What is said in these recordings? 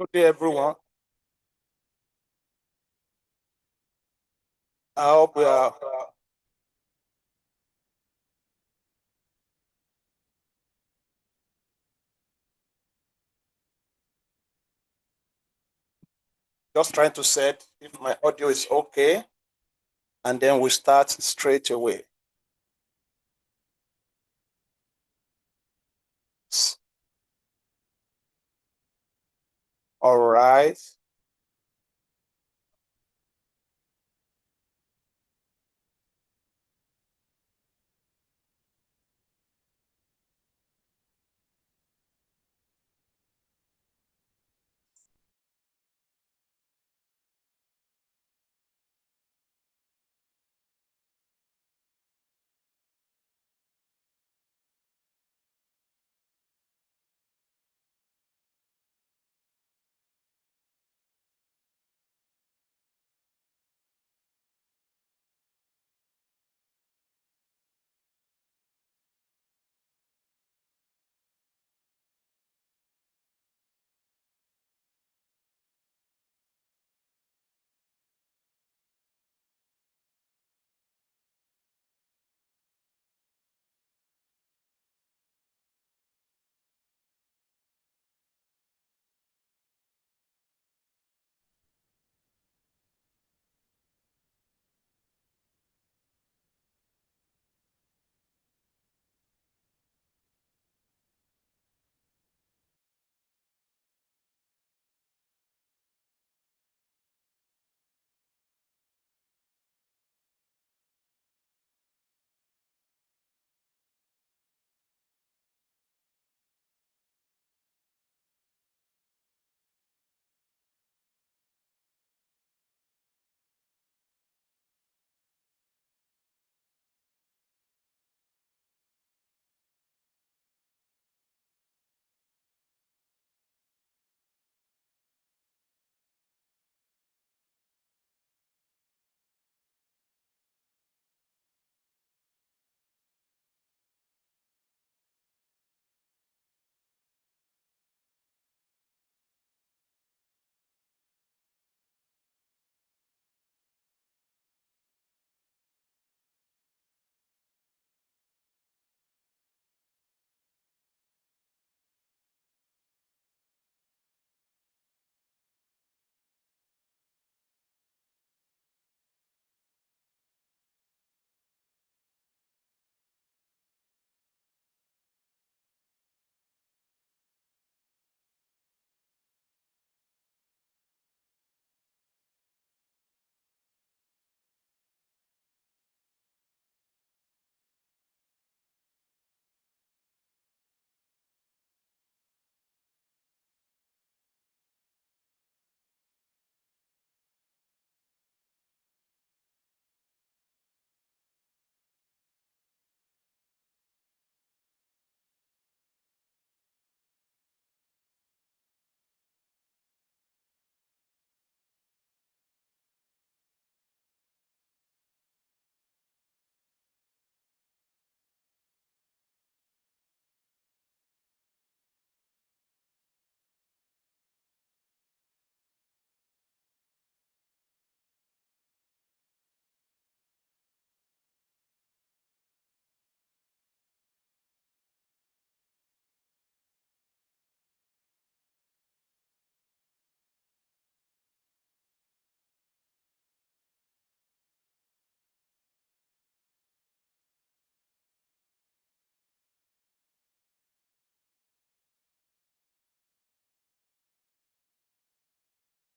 Good day, everyone. I hope we are just trying to set if my audio is okay, and then we start straight away. All right.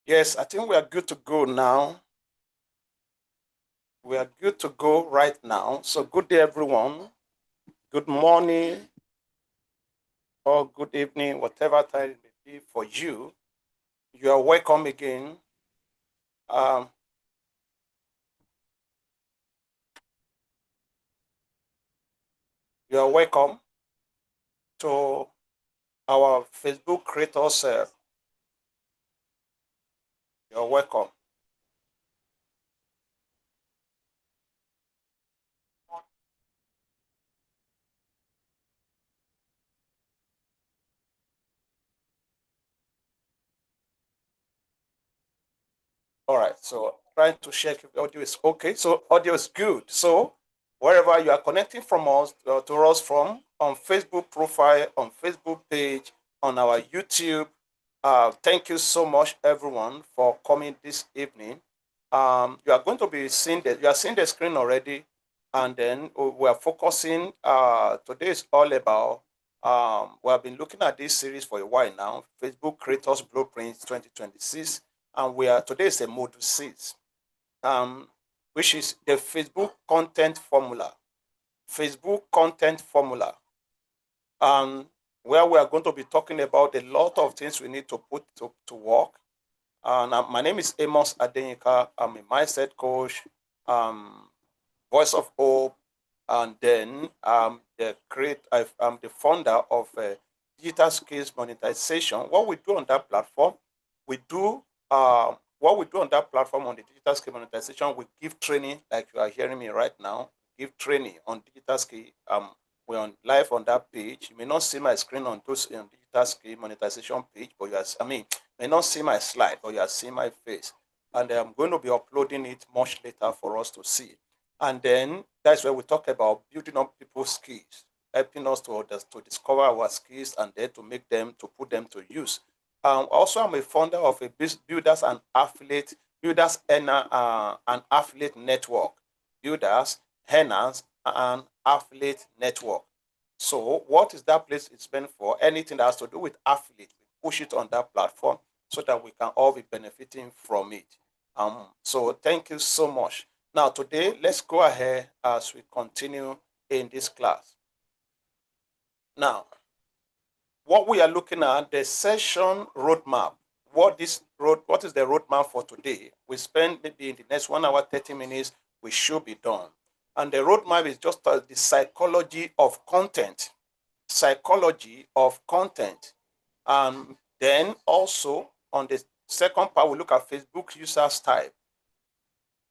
Yes, I think we are good to go now. We are good to go right now. So, good day, everyone. Good morning or good evening, whatever time it may be for you. You are welcome again. Um, you are welcome to our Facebook creators. You're welcome. All right. So trying to check if the audio is okay. So audio is good. So wherever you are connecting from us to us from on Facebook profile, on Facebook page, on our YouTube. Thank you so much, everyone, for coming this evening. You are going to be seeing that you are seeing the screen already, and then we are focusing. Today is all about. We have been looking at this series for a while now. Facebook Creators Blueprint 2026, and we are today is a module 6, um, which is the Facebook content formula. Facebook content formula, where we are going to be talking about a lot of things we need to put to work. And my name is Amos Adenika. I'm a mindset coach, um, voice of hope, and then I'm the founder of Digital Skills Monetization. What we do on that platform, we do what we do on that platform on the Digital Skill Monetization. We give training, like you are hearing me right now. Give training on digital skill. We're on live on that page. You may not see my screen on those digital skill monetization page, but may not see my slide, but you are seeing my face. And I'm going to be uploading it much later for us to see. And then that's where we talk about building up people's skills, helping us to discover our skills and then to make them, to put them to use. Also, I'm a founder of a builders and affiliate, builders and affiliate network, builders, Hennas, and affiliate network. So what is that place it's meant for? Anything that has to do with affiliate, we push it on that platform so that we can all be benefiting from it. So thank you so much. Now today, let's go ahead as we continue in this class. Now, what we are looking at, the session roadmap. What is the roadmap for today? We spend maybe in the next 1 hour, 30 minutes, we should be done. And the roadmap is just the psychology of content. Psychology of content. And then also on the second part, we look at Facebook users type.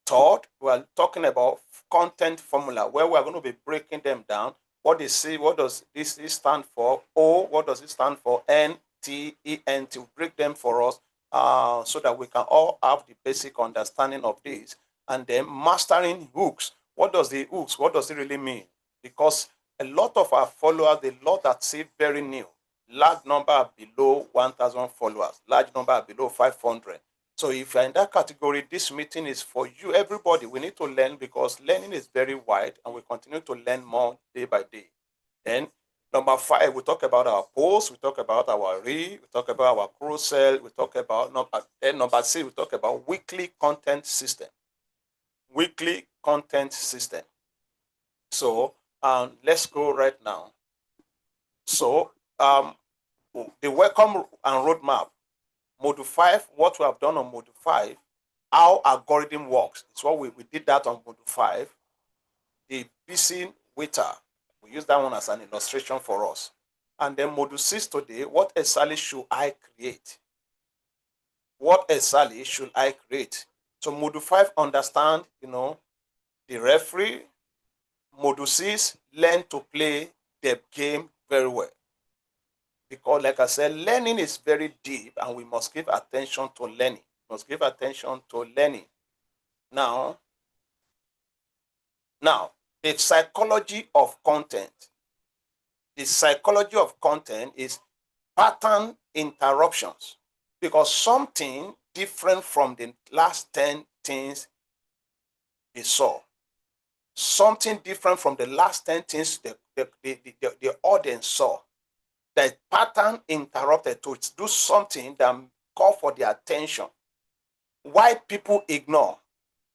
Third, we are talking about content formula, where we are going to be breaking them down. What is C? What does this stand for? O, what does it stand for? N, T, E, N, to break them for us, so that we can all have the basic understanding of this. And then mastering hooks. What does the hooks? What does it really mean? Because a lot of our followers, the lot that see very new, large number are below 1,000 followers, large number are below 500. So if you're in that category, this meeting is for you, everybody. We need to learn because learning is very wide and we continue to learn more day by day. Then number 5, we talk about our posts, we talk about our we talk about our carousel, we talk about number 6, we talk about weekly content system. Weekly content system. So let's go right now. So the welcome and roadmap. Module 5, what we have done on Module 5, how algorithm works. It's what we did that on Module 5. The busy waiter, we use that one as an illustration for us. And then Module 6 today, what exactly should I create? What exactly should I create? So Module 5, understand, the referee. Module 6, learn to play the game very well. Because, like I said, learning is very deep and we must give attention to learning. We must give attention to learning. Now, the psychology of content. The psychology of content is pattern interruptions. Because something different from the last 10 things they saw. Something different from the last 10 things the audience saw. The pattern interrupted to do something that call for their attention. Why people ignore?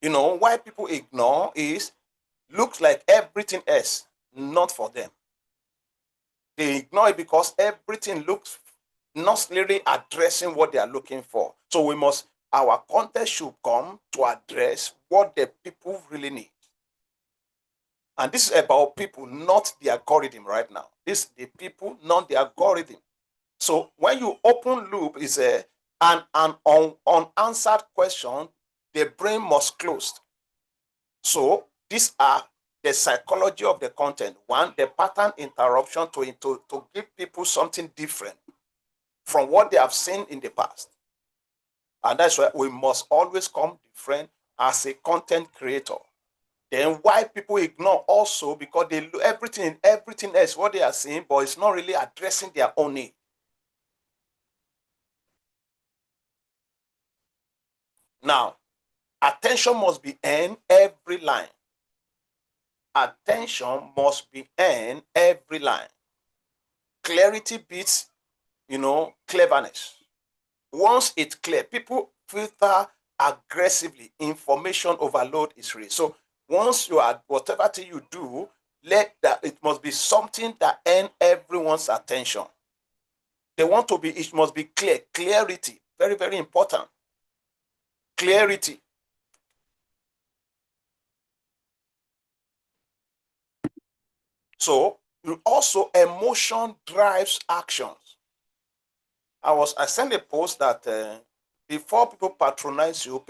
Why people ignore is looks like everything else, not for them. They ignore it because everything looks not really addressing what they are looking for. So our content should come to address what the people really need. And this is about people, not the algorithm right now. This is the people, not the algorithm. So when you open loop is an unanswered question, the brain must close. So these are the psychology of the content. One, the pattern interruption to give people something different from what they have seen in the past. And that's why we must always come different as a content creator. Then why people ignore also because they look everything else what they are saying, but it's not really addressing their own need. Now, attention must be earned every line. Attention must be earned every line. Clarity beats, cleverness. Once it's clear, people filter aggressively. Information overload is real. So once you are whatever thing you do, let that it must be something that earn everyone's attention. They want to be, it must be clear. Clarity, very, very important. Clarity. So also emotion drives actions. I sent a post that before people patronize you,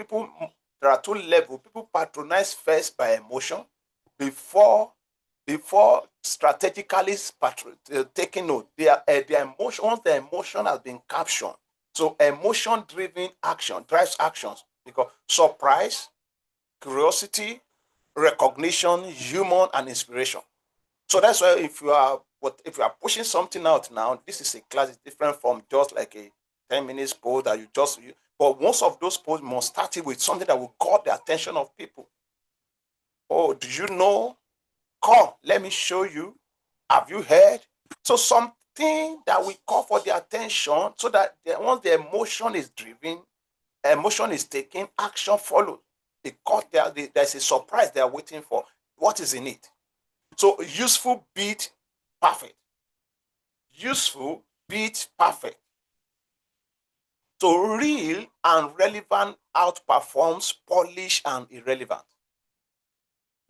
there are two levels. People patronize first by emotion before strategically taking note. Their emotion, once the emotion has been captured. So emotion driven action drives actions because surprise, curiosity, recognition, humor, and inspiration. So that's why if you are pushing something out now, this is a class is different from just like a 10 minutes post that but most of those posts must start it with something that will call the attention of people. Oh, do you know? Come, let me show you. Have you heard? So something that will call for the attention so that once the emotion is driven, emotion is taken, action follows. There's a surprise they are waiting for. What is in it? So useful beat perfect. Useful beat perfect. So real and relevant outperforms polish and irrelevant.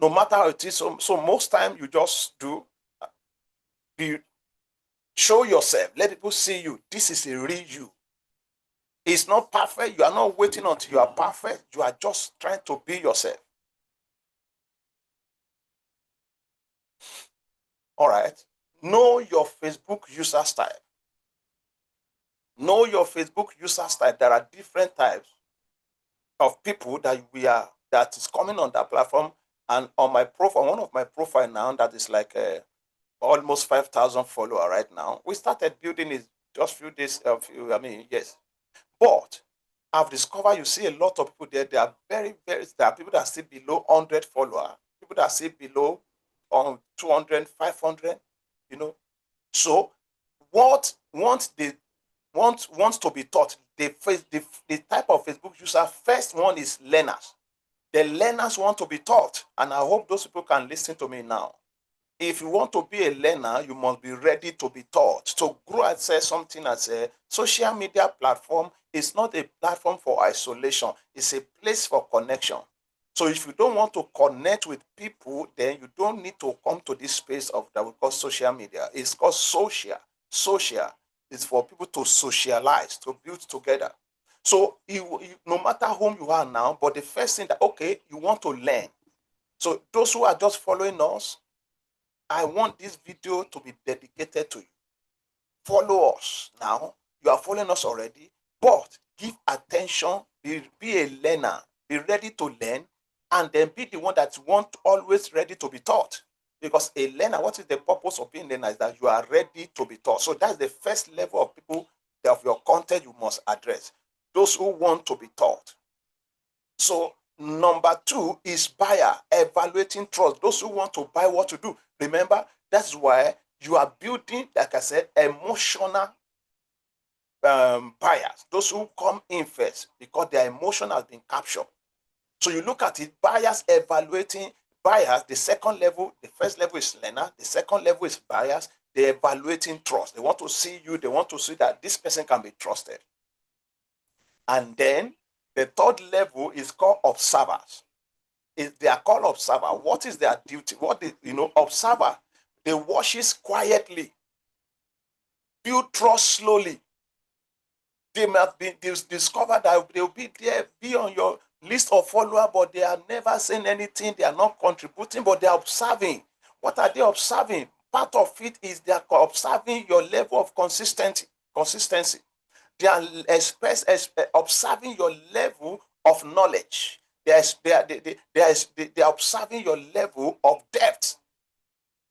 No matter how it is. So most time you just do be show yourself. Let people see you. This is a real you. It's not perfect. You are not waiting until you are perfect. You are just trying to be yourself. All right. Know your Facebook user style. Know your Facebook user style. There are different types of people that is coming on that platform. And on my profile, one of my profile now that is like almost 5,000 follower right now. We started building it just few days. Yes, but I've discovered you see a lot of people there. They are very, very. There are people that are still below 100 follower. People that are still below on 200, 500. You know. So what once they wants to be taught, the type of Facebook user first one is learners. The learners want to be taught, and I hope those people can listen to me now. If you want to be a learner, you must be ready to be taught. To grow and say something as a social media platform is not a platform for isolation, it's a place for connection. So if you don't want to connect with people, then you don't need to come to this space of that we call social media. It's called social. Social is for people to socialize, to build together. So no matter whom you are now, but the first thing that okay, you want to learn. So those who are just following us, I want this video to be dedicated to you. Follow us now. You are following us already, but give attention, be a learner, be ready to learn, and then be the one that want always ready to be taught. Because a learner, what is the purpose of being a learner? Is that you are ready to be taught. So that's the first level of people of your content you must address. Those who want to be taught. So number two is buyer, evaluating trust. Those who want to buy what to do. Remember, that's why you are building, like I said, emotional buyers. Those who come in first because their emotion has been captured. So you look at it, buyers evaluating buyers. The second level, the first level is learner. The second level is buyers. They're evaluating trust. They want to see you. They want to see that this person can be trusted. And then the third level is called observers. They are called observer. What is their duty? Observer. They watch it quietly, build trust slowly. They might be discover that they'll be there, be on your list of followers, but they are never saying anything. They are not contributing, but they are observing. What are they observing? Part of it is they are observing your level of consistency. They are observing your level of knowledge. They are observing your level of depth.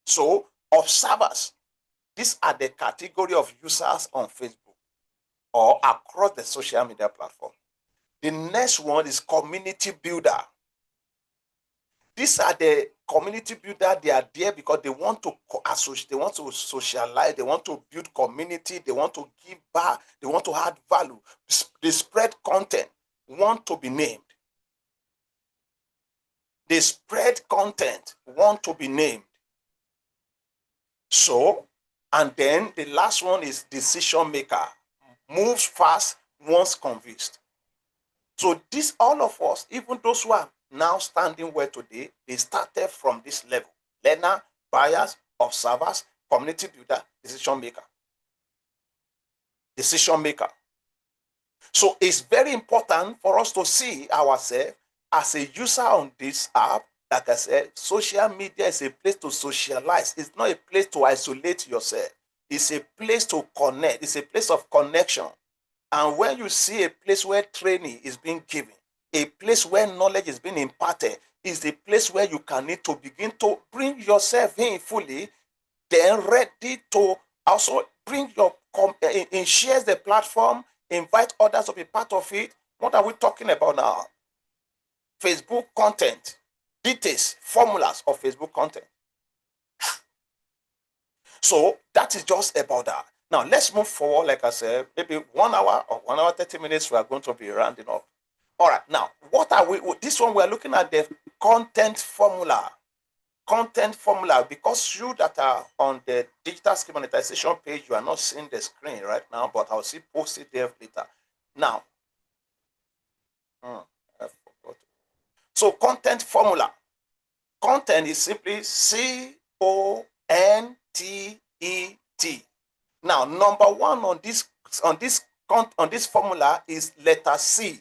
So observers, these are the category of users on Facebook or across the social media platform. The next one is community builder. These are the community builder. They are there because they want to associate, they want to socialize, they want to build community, they want to give back, they want to add value. They spread content, want to be named. They spread content, want to be named. So, and then the last one is decision maker, moves fast, once convinced. So this, all of us, even those who are now standing where today, they started from this level. Learner, buyers, observers, community builder, decision maker. Decision maker. So it's very important for us to see ourselves as a user on this app. Like I said, social media is a place to socialize. It's not a place to isolate yourself. It's a place to connect. It's a place of connection. And when you see a place where training is being given, a place where knowledge is being imparted, is a place where you can need to begin to bring yourself in fully, then ready to also bring your shares the platform, invite others to be part of it. What are we talking about now? Facebook content, details, formulas of Facebook content. So that is just about that. Now let's move forward. Like I said, maybe 1 hour or 1 hour 30 minutes, we are going to be rounding up. All right. Now, what are we? This one we are looking at the content formula. Content formula, because you that are on the digital skill monetization page, you are not seeing the screen right now, but I'll see post it there later. Now, I forgot. So content formula. Content is simply CONTET. Now, number one on this formula is letter C.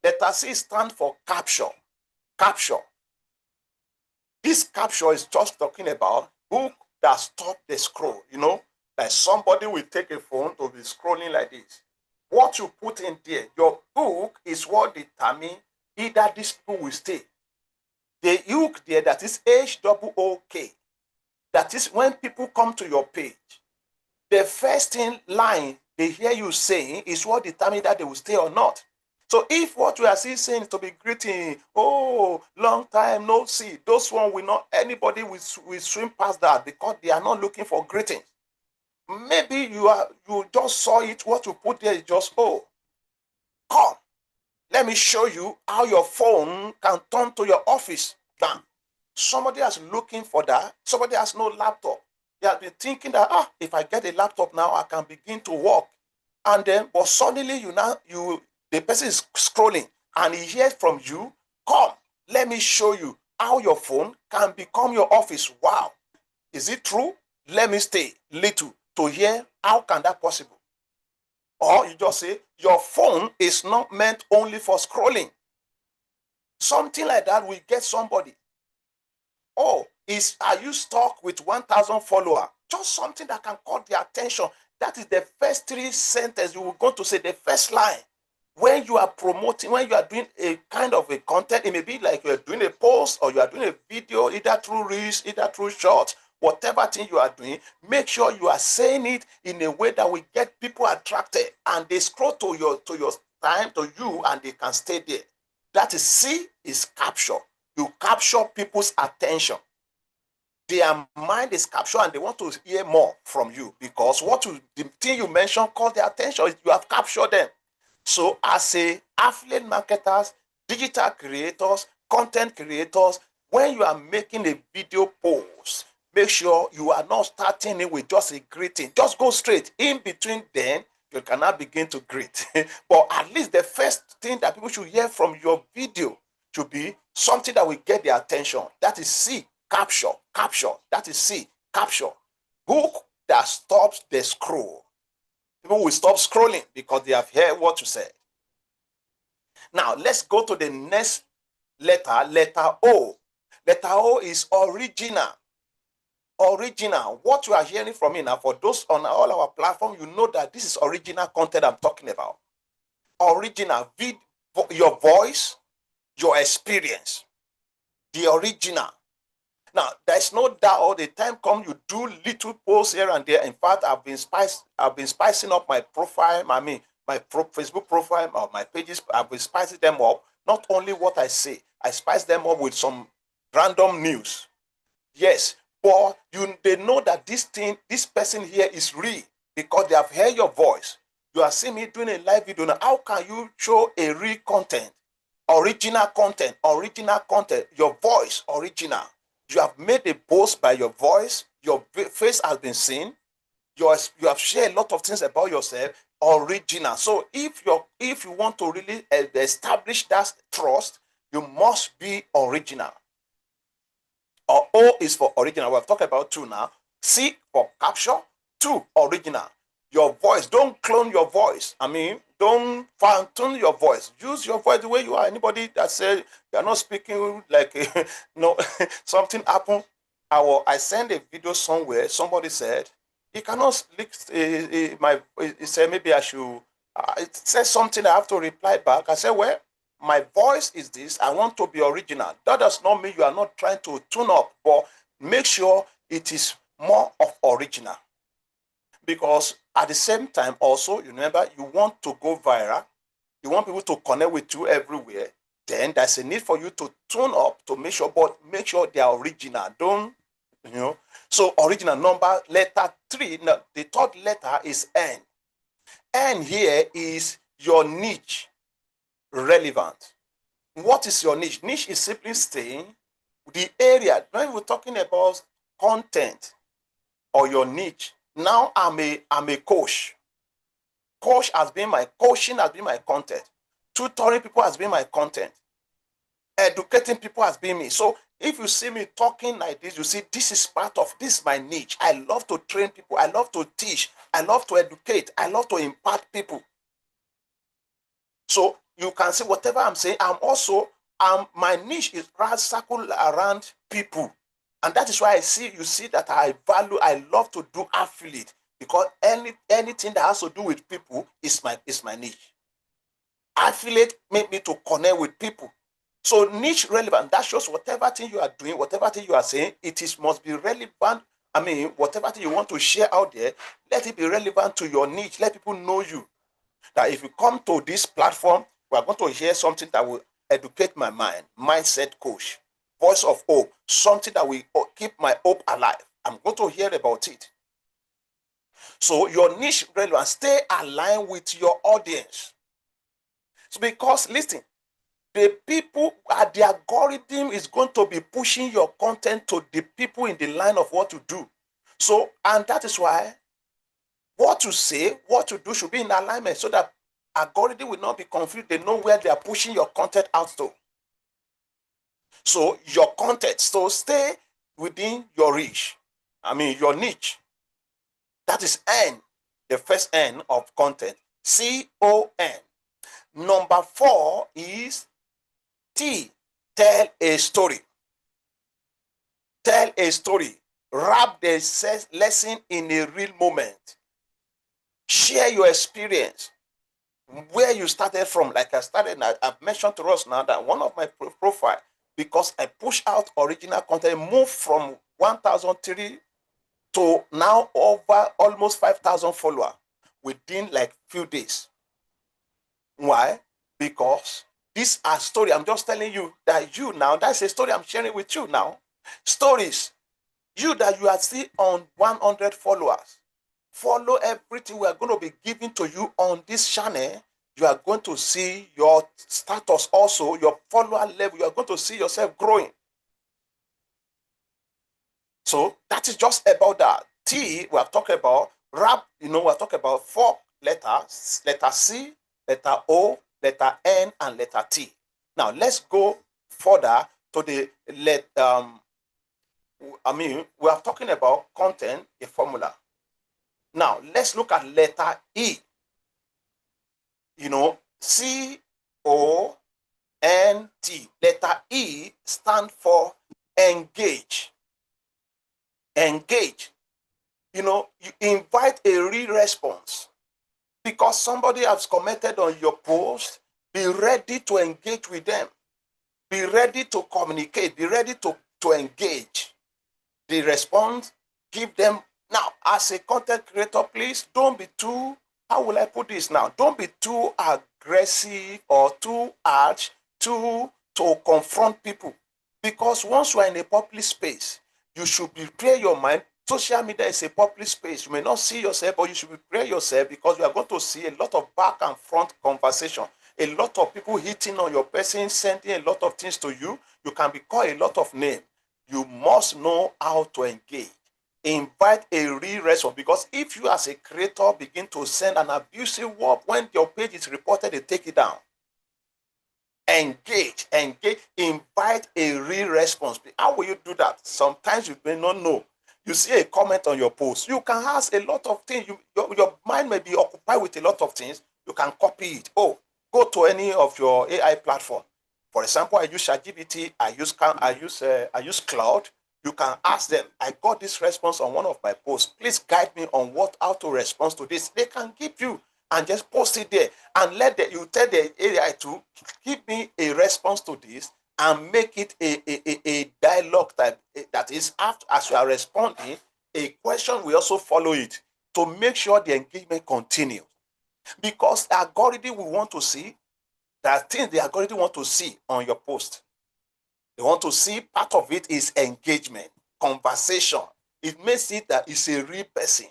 Letter C stands for capture. Capture. This capture is just talking about book that stop the scroll. You know, like somebody will take a phone to be scrolling like this. What you put in there, your book is what determines either this book will stay. The hook there, that is HOOK. That is when people come to your page, the first thing line they hear you saying is what determines that they will stay or not. So if what we are still saying to be greeting, oh, long time no see, those one will not, anybody will swim past that because they are not looking for greetings. Maybe you just saw it, what you put there is just, oh, come, let me show you how your phone can turn to your office. Bam. Somebody is looking for that. Somebody has no laptop. They have been thinking that, if I get a laptop now, I can begin to work. And then, but suddenly the person is scrolling and he hears from you, come, let me show you how your phone can become your office. Wow. Is it true? Let me stay little to hear how can that possible. Or you just say, your phone is not meant only for scrolling. Something like that will get somebody. Oh, are you stuck with 1,000 followers? Just something that can call their attention. That is the first 3 sentences you will go to say, the first line. When you are promoting, when you are doing a kind of a content, it may be like you are doing a post or you are doing a video, either through reels, either through shorts, whatever thing you are doing, make sure you are saying it in a way that will get people attracted and they scroll to your time, to you, and they can stay there. That is C, is capture. You capture people's attention. Their mind is captured and they want to hear more from you because the thing you mentioned caught their attention. You have captured them. So as a affiliate marketers, digital creators, content creators, when you are making a video post, make sure you are not starting it with just a greeting. Just go straight. In between then, you cannot begin to greet. But at least the first thing that people should hear from your video should be something that will get their attention. That is C, capture, capture. That is C, capture. Hook that stops the scroll. People will stop scrolling because they have heard what you said. Now, let's go to the next letter, letter O. Letter O is original. Original. What you are hearing from me now, for those on all our platform, you know that this is original content I'm talking about. Original. Your voice, your experience. The original. Now, there's no doubt the time comes you do little posts here and there. In fact, I've been spicing up my profile, my Facebook profile or my pages. I've been spicing them up. Not only what I say, I spice them up with some random news. Yes, but they know that this person here is real because they have heard your voice. You are seeing me doing a live video now. How can you show a real content, original content, your voice, original? You have made a boast by your voice. Your face has been seen. You have shared a lot of things about yourself, original. So if you want to really establish that trust, you must be original. O is for original. We've talked about 2 now. C for capture. 2, original. Your voice. Don't clone your voice. Don't fine-tune your voice. Use your voice the way you are. Anybody that says you're not speaking like no, something happened. I sent a video somewhere. Somebody said he cannot speak. He said maybe I should. It says something. I have to reply back. I said, well, my voice is this. I want to be original. That does not mean you are not trying to tune up, but make sure it is more of original. Because at the same time, also, you remember, you want to go viral. You want people to connect with you everywhere. Then there's a need for you to tune up to make sure they are original. Don't, So original letter 3. Now, the third letter is N. N here is your niche. Relevant. What is your niche? Niche is simply saying the area. When we're talking about content or your niche, now I'm a coach. Coaching has been my content. Tutoring people has been my content. Educating people has been me. So if you see me talking like this, you see this is my niche. I love to train people. I love to teach. I love to educate. I love to impart people. So you can see whatever I'm saying, my niche is circled around people. And that is why you see that I love to do affiliate, because anything that has to do with people is my niche. Affiliate make me to connect with people. So niche relevant, that shows whatever thing you are doing, whatever thing you are saying, must be relevant. Whatever thing you want to share out there, let it be relevant to your niche. Let people know you. That if you come to this platform, we are going to hear something that will educate my mind. Mindset coach, voice of hope, something that will keep my hope alive. I'm going to hear about it. So your niche relevance, stay aligned with your audience. So because listen, the algorithm is going to be pushing your content to the people in the line of what to do. So, and that is why what to say, what to do should be in alignment, so that algorithm will not be confused. They know where they are pushing your content out to. So your content, so stay within your reach. Your niche. That is N, the first N of content. CON. Number 4 is T. Tell a story. Tell a story. Wrap the lesson in a real moment. Share your experience, where you started from. Like I've mentioned to us now that one of my profile, because I push out original content, moved from 1,003 to now over almost 5,000 followers within like few days. Why? Because these are stories. I'm just telling you that that's a story I'm sharing with you now. Stories. You are still on 100 followers. Follow everything we are going to be giving to you on this channel. You are going to see your status also, your follower level. You are going to see yourself growing. So that is just about that. T, we are talking about rap, we are talking about 4 letters, letter C, letter O, letter N, and letter T. Now let's go further to the we are talking about content, a formula. Now let's look at letter E. CONT. Letter E stand for engage. Engage. You invite a real response. Because somebody has commented on your post, be ready to engage with them. Be ready to communicate. Be ready to engage. The response, give them. Now, as a content creator, please don't be too, how will I put this now? Don't be too aggressive or too harsh to confront people. Because once you are in a public space, you should prepare your mind. Social media is a public space. You may not see yourself, but you should prepare yourself because you are going to see a lot of back and front conversation. A lot of people hitting on your person, sending a lot of things to you. You can be called a lot of names. You must know how to engage. Invite a real response, because if you as a creator begin to send an abusive word, when your page is reported, they take it down. Engage, invite a real response. How will you do that? Sometimes you may not know. You see a comment on your post, you can ask a lot of things. Your mind may be occupied with a lot of things. You can copy it. Go to any of your AI platform. For example, I use ChatGPT, I use Cloud. You can ask them, I got this response on one of my posts. Please guide me on how to respond to this. They can give you, and just post it there, and you tell the AI to give me a response to this, and make it a dialogue type. That is, after, as you are responding, a question will also follow it to make sure the engagement continues. Because the algorithm we want to see, there are things the algorithm want to see on your post. They want to see part of it is engagement, conversation. It makes it that it's a real person.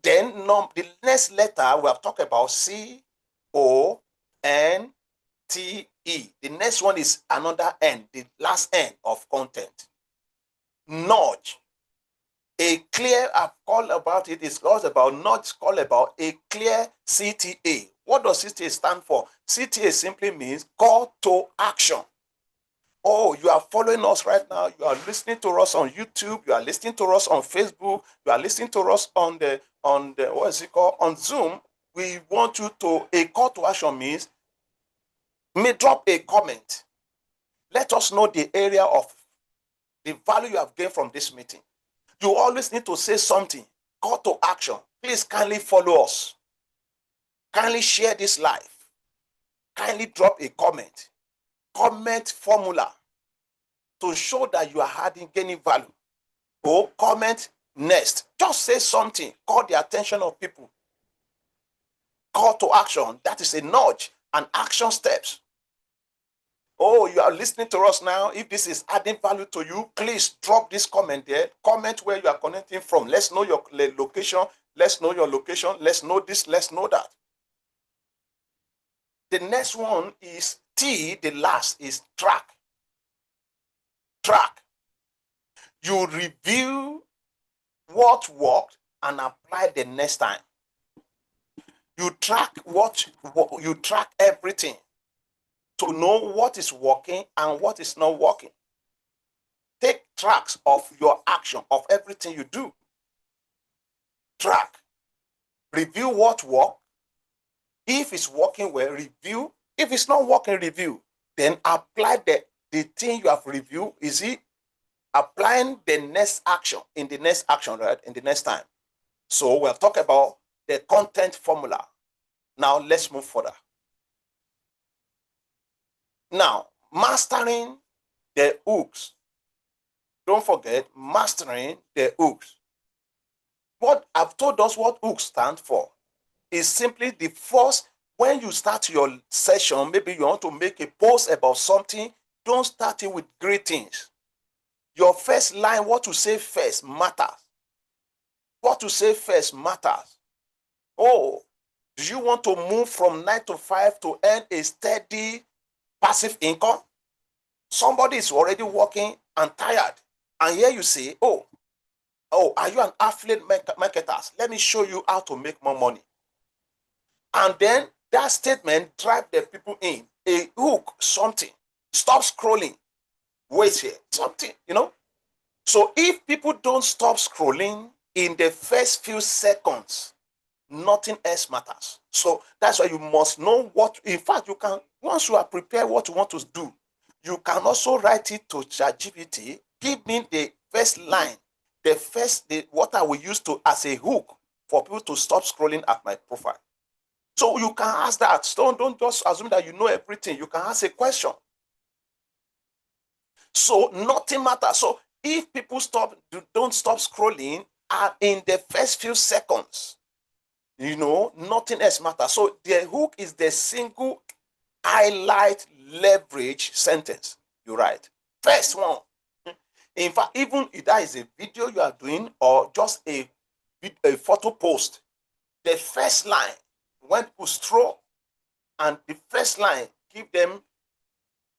Then the next letter we have talked about CONTE. The next one is another N, the last N of content. Nudge. A clear, I've called about it, is called about, not called about a clear CTA. What does CTA stand for? CTA simply means call to action. Oh, you are following us right now. You are listening to us on YouTube. You are listening to us on Facebook. You are listening to us on the what is it called? On Zoom. We want you to, a call to action means, may drop a comment. Let us know the area of the value you have gained from this meeting. You always need to say something. Call to action. Please kindly follow us. Kindly share this live. Kindly drop a comment. Comment formula to show that you are gaining value. Go comment next. Just say something. Call the attention of people. Call to action. That is a nudge and action steps. Oh, you are listening to us now. If this is adding value to you, please drop this comment there. Comment where you are connecting from. Let's know your location. Let's know your location. Let's know this. Let's know that. The next one is T. The last is track. Track. You review what worked and apply the next time. You track you track everything to know what is working and what is not working. Take tracks of your action, of everything you do. Track. Review what worked. If it's working well, review. If it's not working, review. Then apply the thing you have reviewed. Is it applying the next action in the next action, right? In the next time. So we'll talk about the content formula. Now let's move further. Now, mastering the hooks. Don't forget, mastering the hooks. What I've told us what hooks stand for is simply the first, when you start your session, maybe you want to make a post about something, don't start it with greetings. Your first line, what to say first matters. What to say first matters. Oh, do you want to move from 9 to 5 to earn a steady passive income? Somebody is already working and tired. And here you say, oh, are you an affiliate marketer? Let me show you how to make more money. And then that statement drive the people in. A hook, something. Stop scrolling. Wait here, something, So if people don't stop scrolling in the first few seconds, nothing else matters. So that's why you must know what, in fact, you can, once you are prepared what you want to do, you can also write it to ChatGPT. Give me the first line what I will use to as a hook for people to stop scrolling at my profile. So you can ask that. Don't just assume that you know everything. You can ask a question. So nothing matters. So if people don't stop scrolling in the first few seconds, nothing else matters. So the hook is the single highlight leverage sentence you write. First one. In fact, even if that is a video you are doing or just a photo post, the first line, when people stroll, and the first line,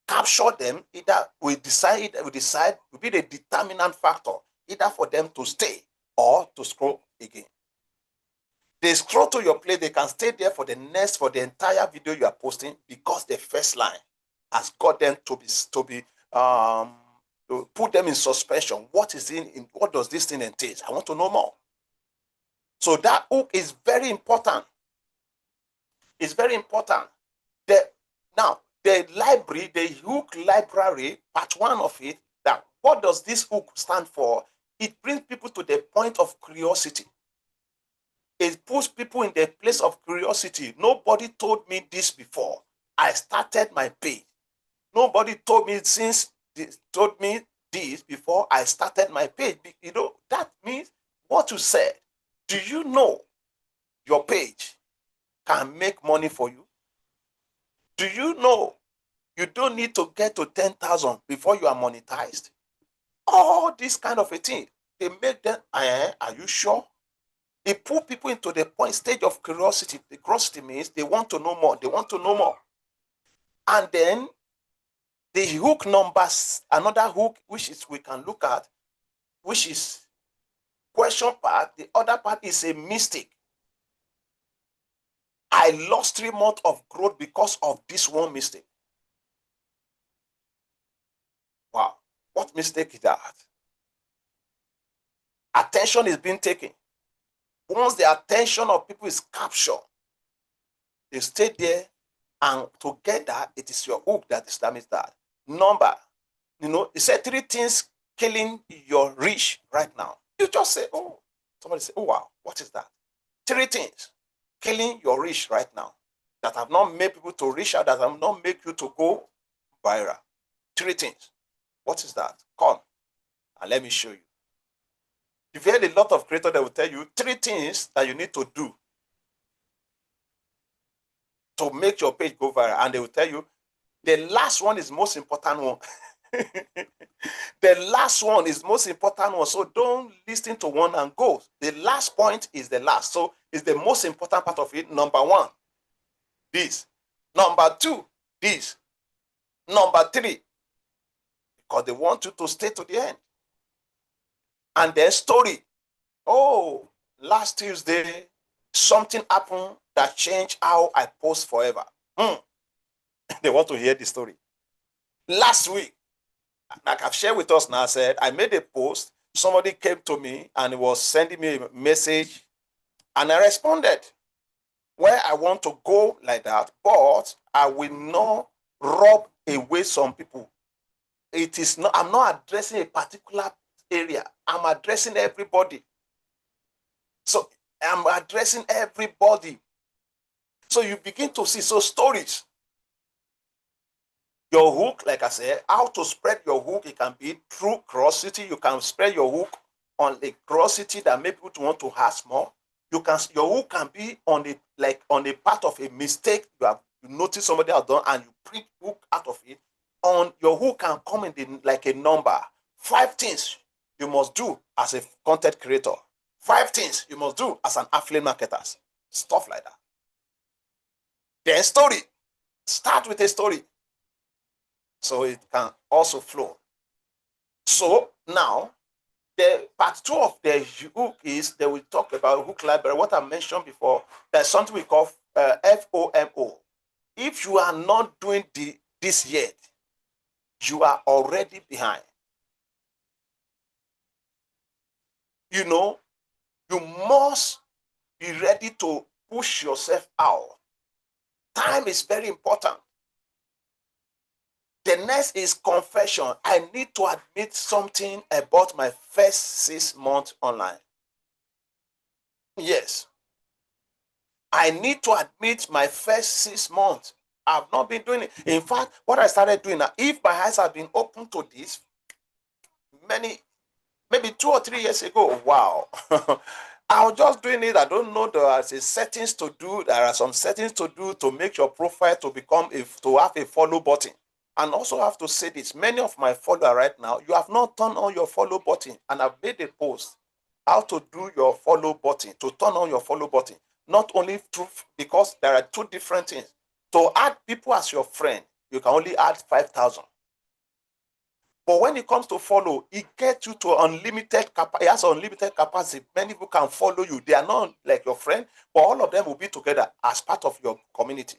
capture them, either we decide will be the determinant factor, either for them to stay or to scroll again. They scroll to your play, they can stay there for the entire video you are posting because the first line has got them to put them in suspension. What does this thing entail? I want to know more. So that hook is very important. It's very important. Now, the library, the hook library, part one of it, that what does this hook stand for? It brings people to the point of curiosity. It puts people in the place of curiosity. Nobody told me this before. I started my page. Nobody told me this before I started my page. That means what you said. Do you know your page can make money for you? Do you know you don't need to get to 10,000 before you are monetized? All this kind of a thing. They make them, are you sure? It put people into the stage of curiosity. The curiosity means they want to know more. They want to know more. And then the hook numbers, another hook, which is we can look at, which is question part. The other part is a mistake. I lost 3 months of growth because of this one mistake. Wow. What mistake is that? Attention is being taken. Once the attention of people is captured, they stay there, and together it is your hook that establishes that. Number, it said 3 things killing your reach right now. You just say, oh, somebody say, oh, wow, what is that? 3 things killing your reach right now that have not made people to reach out, that have not made you to go viral. 3 things. What is that? Come and let me show you. You've heard a lot of creators that will tell you 3 things that you need to do to make your page go viral. And they will tell you the last one is most important one. The last one is most important one. So don't listen to one and go. The last point is the last. So it's the most important part of it. Number 1, this. Number 2, this. Number 3, because they want you to stay to the end. And then story. Oh, last Tuesday, something happened that changed how I post forever. They want to hear the story. Last week, like I've shared with us now, I said, I made a post. Somebody came to me and was sending me a message, and I responded where I want to go like that, but I will not rub away some people. I'm not addressing a particular area. I'm addressing everybody. So I'm addressing everybody. So you begin to see, stories. Your hook, like I said, how to spread your hook, it can be through curiosity. You can spread your hook on a curiosity that make people want to ask more. Your hook can be on a part of a mistake you notice somebody has done and you print hook out of it. Your hook can come in like a number. 5 things you must do as a content creator. 5 things you must do as an affiliate marketer. Stuff like that. Then story. Start with a story, so it can also flow. So now, the part 2 of the hook is that we talk about hook library. What I mentioned before, there's something we call FOMO. If you are not doing this yet, you are already behind. You must be ready to push yourself out. Time is very important. The next is confession. I need to admit something about my first 6 months online. Yes. I need to admit my first 6 months. I've not been doing it. In fact, what I started doing now, if my eyes have been open to this maybe 2 or 3 years ago, wow. I was just doing it. I don't know there are settings to do. There are some settings to do to make your profile to become to have a follow button. And also have to say this, many of my followers right now, you have not turned on your follow button. And I've made a post how to do your follow button, to turn on your follow button. Not only through, because there are two different things. To add people as your friend, you can only add 5,000. But when it comes to follow, it gets you to unlimited capacity. It has unlimited capacity. Many people can follow you. They are not like your friend, but all of them will be together as part of your community.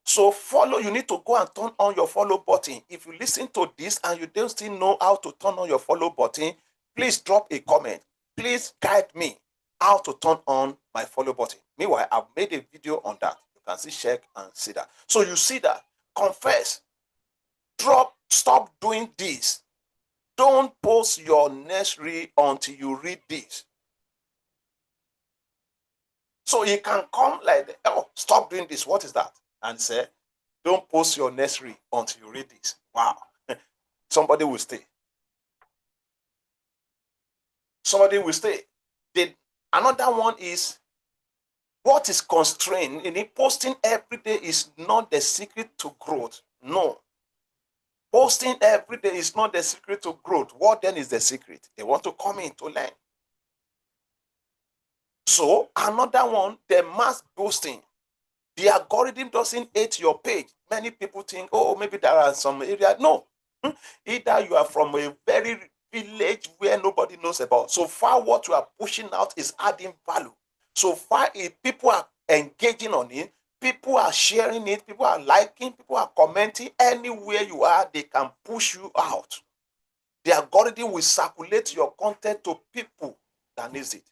So follow, you need to go and turn on your follow button. If you listen to this and you don't still know how to turn on your follow button, please drop a comment. Please guide me how to turn on my follow button. Meanwhile, I've made a video on that. You can see, check and see that. So you see that. Confess. Stop doing this. Don't post your next reel until you read this. So you can come like, oh, stop doing this. What is that? And say, don't post your next reel until you read this. Wow. Somebody will stay. Somebody will stay. Another one is, what is constrained in it? Posting every day is not the secret to growth. No. Posting every day is not the secret to growth. What then is the secret? They want to come in to learn. So another one, the mass boosting. The algorithm doesn't hate your page. Many people think, oh, maybe there are some areas. No. Either you are from a very village where nobody knows about. So far, what you are pushing out is adding value. So far, if people are engaging on it, people are sharing it, people are liking, people are commenting, anywhere you are, they can push you out. The algorithm will circulate your content to people that needs it.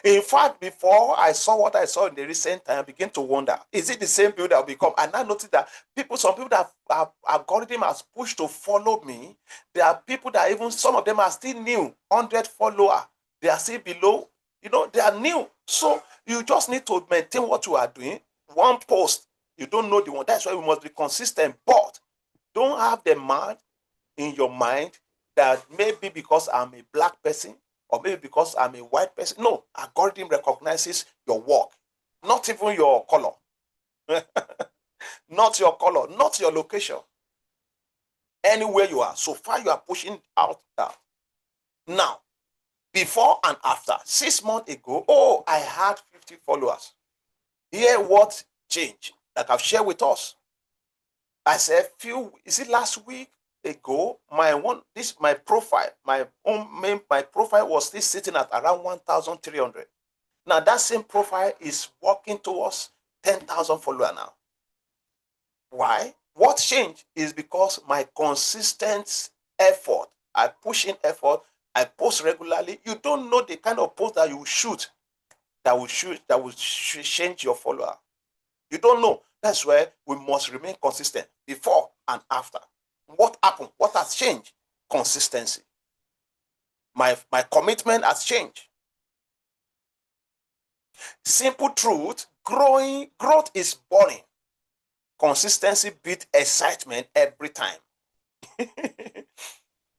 In fact, before I saw what I saw in the recent time, I began to wonder, is it the same people that will become? And I noticed that some people that have algorithm has pushed to follow me, there are people that even, some of them are still new, 100 follower. They are still below, they are new. So you just need to maintain what you are doing. One post, you don't know the one. That's why we must be consistent. But don't have the man in your mind that maybe because I'm a black person, or maybe because I'm a white person. No, algorithm recognizes your work, not even your color. Not your color, not your location. Anywhere you are, so far you are pushing out that. Now, before and after, 6 months ago, oh, I had 50 followers. Hear what changed that I've shared with us. I said, is it last week ago? My profile, my profile was still sitting at around 1,300. Now that same profile is working towards 10,000 followers now. Why? What changed is because my consistent effort, I push in effort, I post regularly. You don't know the kind of post that you shoot that will change your follower. You don't know. That's why we must remain consistent before and after. What happened? What has changed? Consistency. My commitment has changed. Simple truth, growth is boring. Consistency beats excitement every time.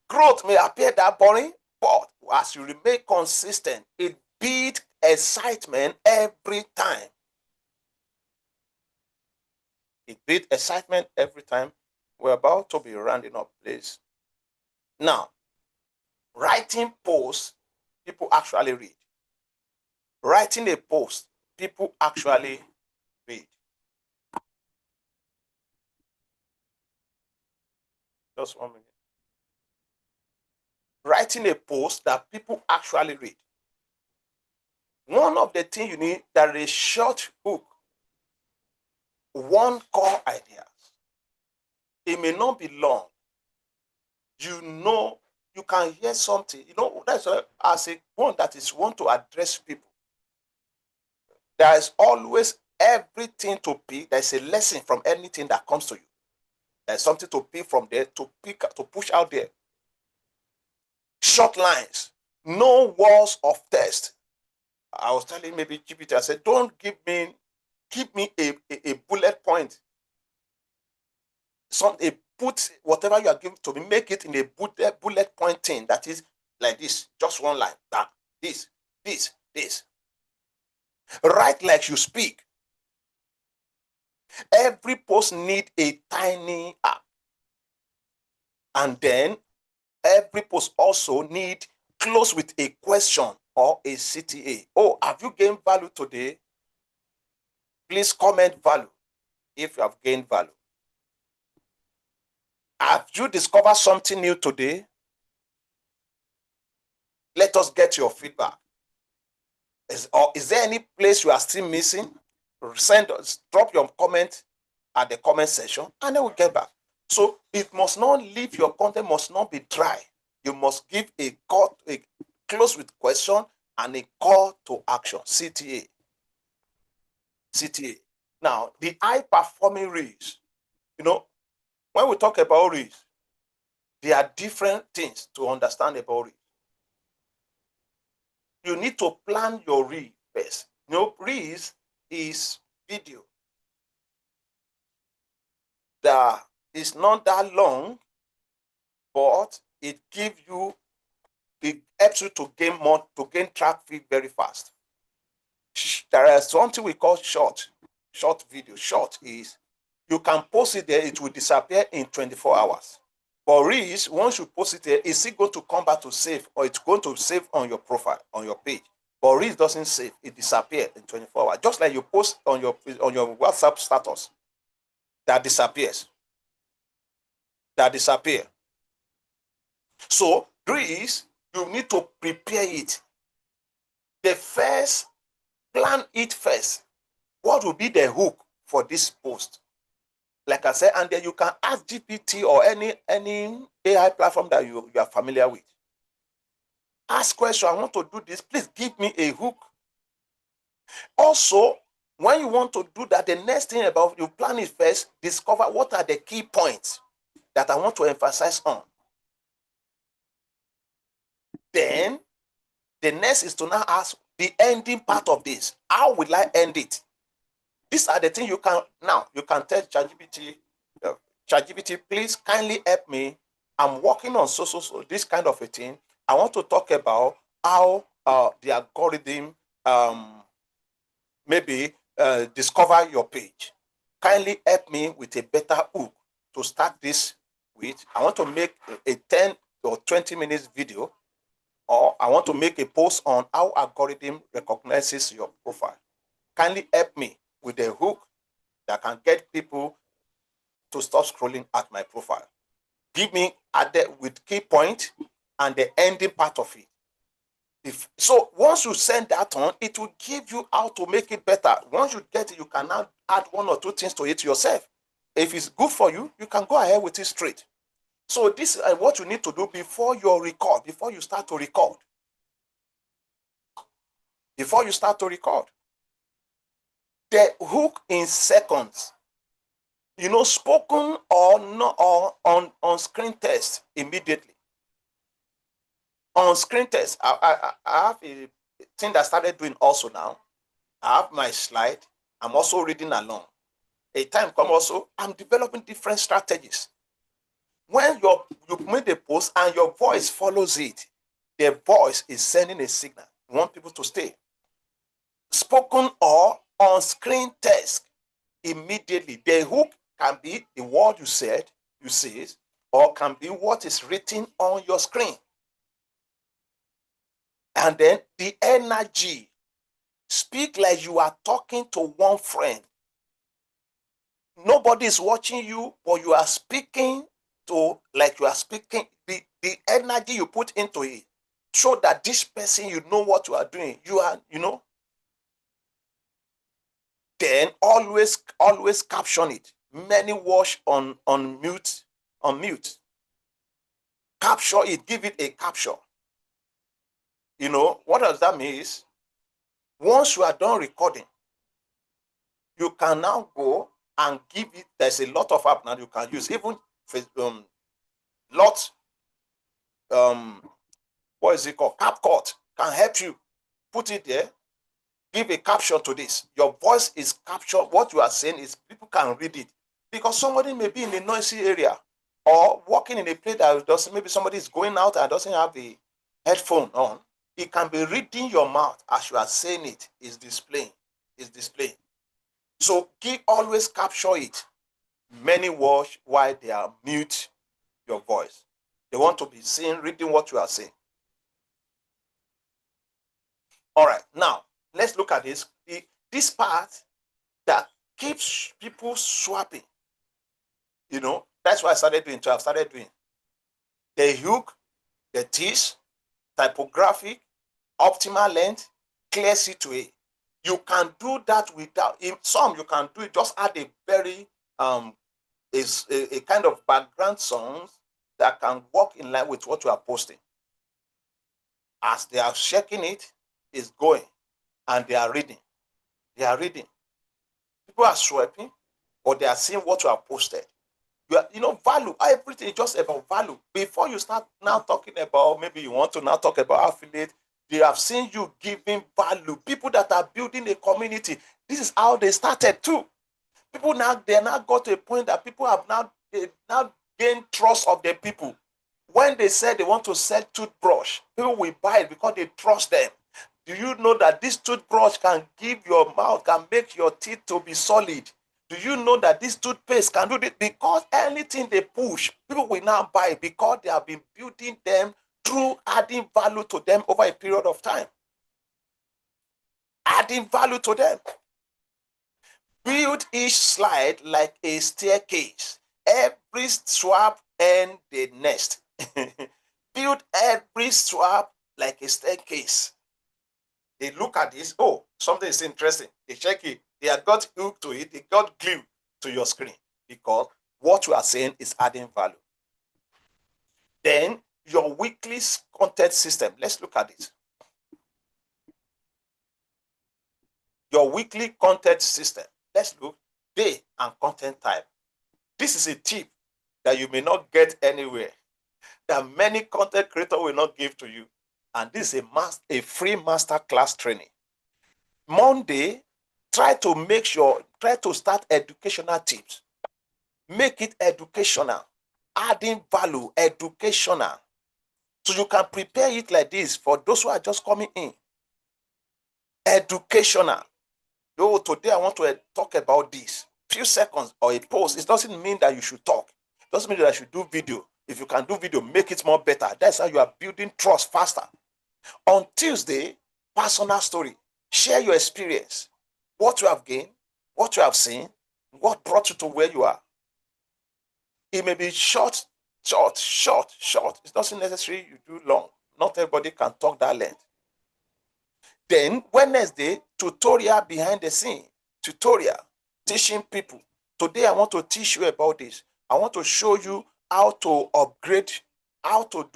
Growth may appear that boring, but as you remain consistent, it beats excitement every time. It beats excitement every time. We're about to be rounding up, please. Now, writing posts, people actually read. Writing a post, people actually read. Just 1 minute. Writing a post that people actually read. One of the things you need, that is a short hook, one core ideas. It may not be long. You can hear something. That's as a one that is want to address people. There is always everything to be. There's a lesson from anything that comes to you. There's something to pick from there, to push out there. Short lines, no walls of text. I was telling maybe GPT, I said, don't give me a bullet point. Put whatever you are giving to me, make it in a bullet point thing that is like this, just one line. That this. Write like you speak. Every post need a tiny app. And then every post also need close with a question or a CTA. Oh, have you gained value today? Please comment value if you have gained value. Have you discovered something new today? Let us get your feedback. Is there any place you are still missing? Drop your comment at the comment section, and then we'll get back. So it must not leave, your content must not be dry. You must give a close with question and a call to action, CTA. Now, the high performing reels, when we talk about reels, there are different things to understand about reels. You need to plan your reel first. Reels is video that is not that long, but it helps you to gain traffic very fast. There is something we call short video. Short is you can post it there, it will disappear in 24 hours. But reels, once you post it there, it's still going to come back to save, or it's going to save on your profile, on your page. But reels doesn't save, it disappears in 24 hours. Just like you post on your WhatsApp status, that disappears. So reels, you need to prepare it. Plan it first. What will be the hook for this post? Like I said, and then you can ask GPT or any AI platform that you are familiar with. Ask question, I want to do this, please give me a hook. Also, when you want to do that, the next thing about you plan it first, discover what are the key points that I want to emphasize on. Then the next is to now ask the ending part of this. How will I end it? These are the things you can tell ChatGPT, please kindly help me. I'm working on so this kind of a thing. I want to talk about how the algorithm maybe discover your page. Kindly help me with a better hook to start this with. I want to make a 10 or 20 minutes video, or I want to make a post on how algorithm recognizes your profile. Kindly help me with a hook that can get people to stop scrolling at my profile. Give me with key point and the ending part of it. So once you send that on, it will give you how to make it better. Once you get it, you can now add one or two things to it yourself. If it's good for you, you can go ahead with it straight. So this is what you need to do before you start to record. The hook in seconds. Spoken or not, or on screen test immediately. On screen test, I have a thing that I started doing also now. I have my slide. I'm also reading along. A time come also, I'm developing different strategies. When you made a post and your voice follows it, the voice is sending a signal. You want people to stay. Spoken or on screen test immediately. The hook can be the word you see, or can be what is written on your screen. And then the energy. Speak like you are talking to one friend. Nobody is watching you, but you are speaking like you are speaking. The energy you put into it, show that this person, you know what you are doing. Then always caption it. Many watch on mute. Capture it, give it a capture. What does that mean is, once you are done recording, you can now go and give it. There's a lot of app now you can use. Even lot what is it called? CapCut can help you. Put it there. Give a caption to this. Your voice is captured. What you are saying is people can read it. Because somebody may be in a noisy area or walking in a place that doesn't, maybe somebody is going out and doesn't have the headphone on. It can be reading your mouth as you are saying it. Is displaying. So always capture it. Many watch while they are mute your voice. They want to be seen reading what you are saying. All right, now let's look at this part that keeps people swapping. That's why I started doing. So I've started doing the hook, the tease, typographic, optimal length, clear C to A. You can do that without. In some you can do it. Just add a very a kind of background songs that can work in line with what you are posting. As they are checking it, it's going, and they are reading. People are swiping, or they are seeing what you have posted. Value. Everything is just about value. Before you start now talking about, maybe you want to now talk about affiliate, they have seen you giving value. People that are building a community, this is how they started too. People now, they now got to a point that people have now gained trust of the people. When they said they want to sell toothbrush, people will buy it because they trust them. Do you know that this toothbrush can give your mouth, can make your teeth to be solid? Do you know that this toothpaste can do this? Because anything they push, people will now buy because they have been building them through adding value to them over a period of time. Adding value to them. Build each slide like a staircase. Every swap and the next. Build every swap like a staircase. They look at this. Oh, something is interesting. They check it. They have got hooked to it. They got glued to your screen because what you are saying is adding value. Then your weekly content system. Let's look at it. Your weekly content system. Let's look. Day and content type. This is a tip that you may not get anywhere, that many content creators will not give to you. And this is a free master class training. Monday, try to start educational tips. Make it educational, adding value, educational. So you can prepare it like this for those who are just coming in. Educational. Though today I want to talk about this. Few seconds or a post. It doesn't mean that you should talk. It doesn't mean that I should do video. If you can do video, make it more better. That's how you are building trust faster. On Tuesday, personal story. Share your experience. What you have gained, what you have seen, what brought you to where you are. It may be short. It doesn't necessarily you do long. Not everybody can talk that length. Then Wednesday, tutorial behind the scene. Tutorial, teaching people. Today I want to teach you about this. I want to show you how to upgrade, how to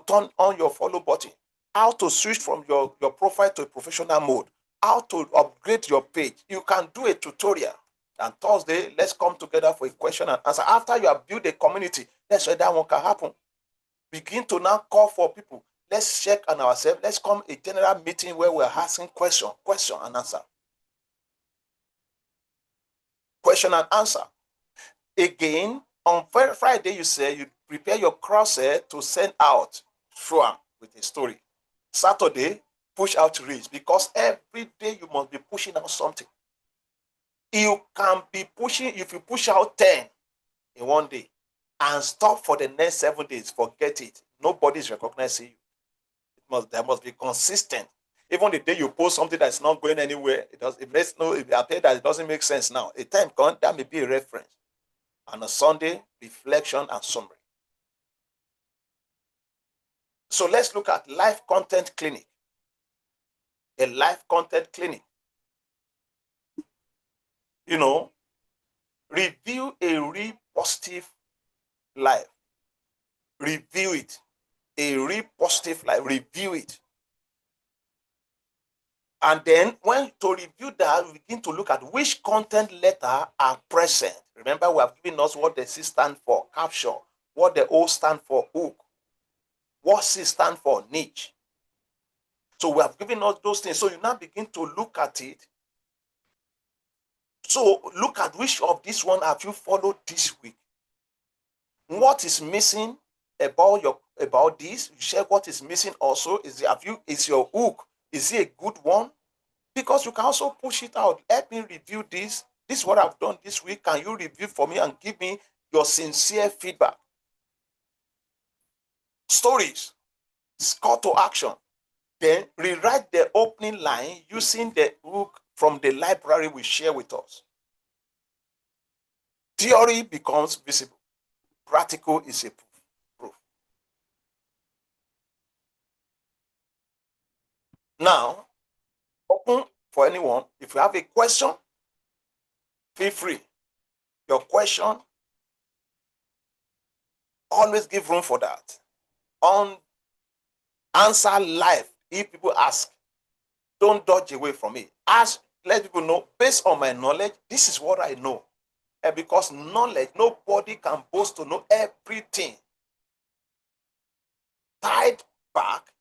turn on your follow button, how to switch from your profile to a professional mode, how to upgrade your page. You can do a tutorial. And Thursday, let's come together for a question and answer. After you have built a community, that's where that one can happen. Begin to now call for people. Let's check on ourselves. Let's come a general meeting where we're asking question and answer. Question and answer. Again, on Friday, you say you prepare your crosshair to send out through with a story. Saturday, push out reels because every day you must be pushing out something. You can be pushing, if you push out 10 in one day and stop for the next 7 days, forget it. Nobody's recognizing you. There must be consistent. Even the day you post something that's not going anywhere, it appears that it doesn't make sense now. A time comes, that may be a reference. And a Sunday, reflection and summary. So let's look at live content clinic. A live content clinic. Review a real positive life. Review it. A real positive life. Review it. And then when to review that, we begin to look at which content letter are present. Remember, we have given us what the C stand for, capture, what the O stand for, hook, what C stand for, niche. So we have given us those things. So you now begin to look at it. So look at which of this one have you followed this week. What is missing about this? You check what is missing also. Is your hook? Is it a good one? Because you can also push it out. Let me review this. This is what I've done this week. Can you review for me and give me your sincere feedback? Stories, call to action. Then rewrite the opening line using the hook from the library we share with us. Theory becomes visible. Practical is a proof. Now, open for anyone. If you have a question, feel free. Your question, always give room for that. On answer live if people ask. Don't dodge away from it. Ask, let people know, based on my knowledge, this is what I know. And because knowledge, nobody can boast to know everything. Tied back,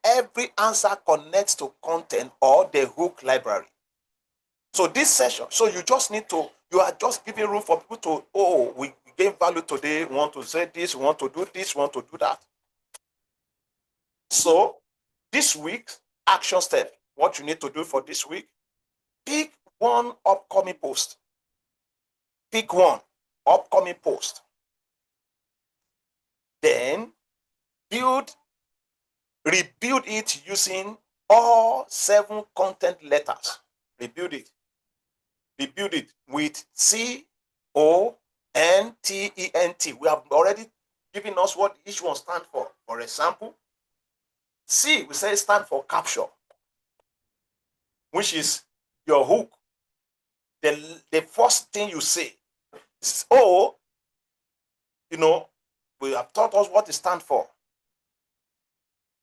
every answer connects to content or the hook library. So this session, so you just need to, you are just giving room for people to, oh, we gain value today, we want to say this, we want to do this, we want to do that. So this week's action step, what you need to do for this week, pick one upcoming post. Pick one upcoming post. Then rebuild it using all 7 content letters. Rebuild it with CONTENT. We have already given us what each one stands for. For example, C, we say stand for capture, which is your hook. The first thing you say is O, we have taught us what it stands for.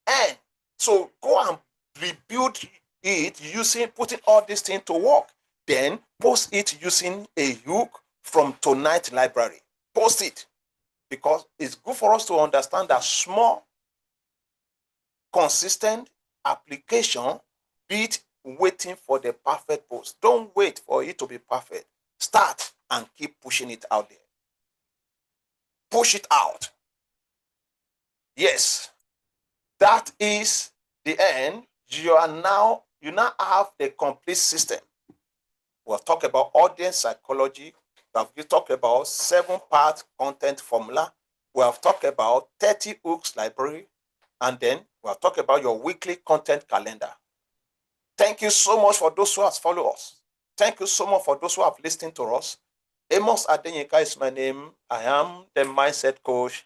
And so go and rebuild it using, putting all these things to work. Then post it using a hook from Tonight Library. Post it, because it's good for us to understand that small, consistent application beat waiting for the perfect post. Don't wait for it to be perfect. Start and keep pushing it out there. Push it out. Yes, that is the end. You now have the complete system. We'll talk about audience psychology. We've talked about 7-part content formula. We have talked about 30 hooks library. And then we'll talk about your weekly content calendar. Thank you so much for those who have followed us. Thank you so much for those who have listened to us. Amos Adenyika is my name. I am the mindset coach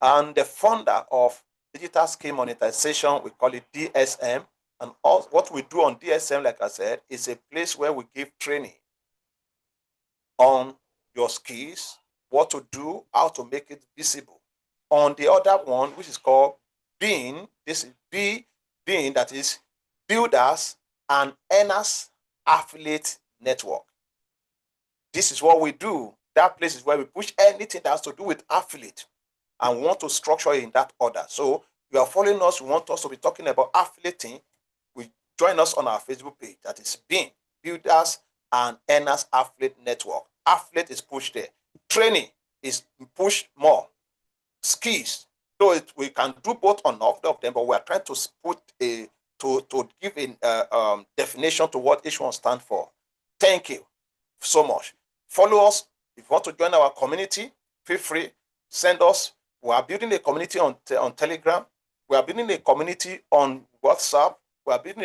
and the founder of Digital Skill Monetization. We call it DSM. And what we do on DSM, like I said, is a place where we give training on your skills, what to do, how to make it visible. On the other one, which is called Being, this is Being, that is Builders and Earners Affiliate Network. This is what we do. That place is where we push anything that has to do with affiliate, and we want to structure it in that order. So you are following us, we want us to be talking about affiliating. Join us on our Facebook page, that is Being, Builders and Earners Affiliate Network. Affiliate is pushed there. Training is pushed more. Skills, so we can do both or not of them, but we are trying to put to give a definition to what each one stands for. Thank you so much. Follow us. If you want to join our community, feel free. Send us. We are building a community on Telegram. We are building a community on WhatsApp. We are building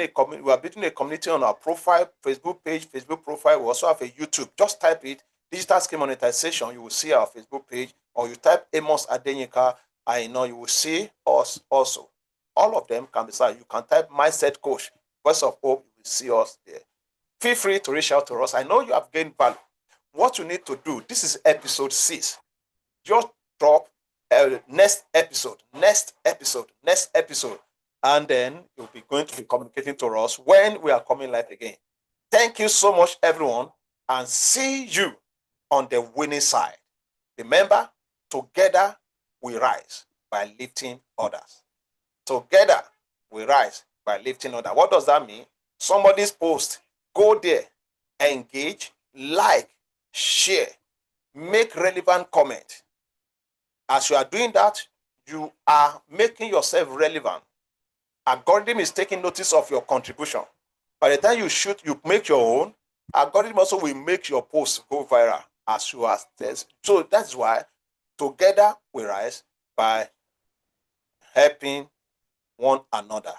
a community on our profile, Facebook page, Facebook profile. We also have a YouTube. Just type it, Digital Skill Monetization. You will see our Facebook page, or you type Amos Adenyika, you will see us also. All of them can be found. You can type Mindset Coach, Voice of Hope. You will see us there. Feel free to reach out to us. I know you have gained value. What you need to do, this is episode 6. Just drop next episode. and then you'll be going to be communicating to us when we are coming live again. Thank you so much, everyone, and see you on the winning side. Remember, together we rise by lifting others. Together we rise by lifting others. What does that mean? Somebody's post, go there, engage, like, share, make relevant comment. As you are doing that, you are making yourself relevant. Algorithm is taking notice of your contribution. By the time you make your own, algorithm also will make your post go viral as you are test. So that's why together we rise by helping one another,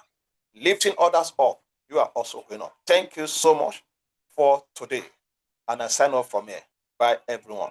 lifting others up. You are also going up. Thank you so much for today. And I sign off from here. Bye, everyone.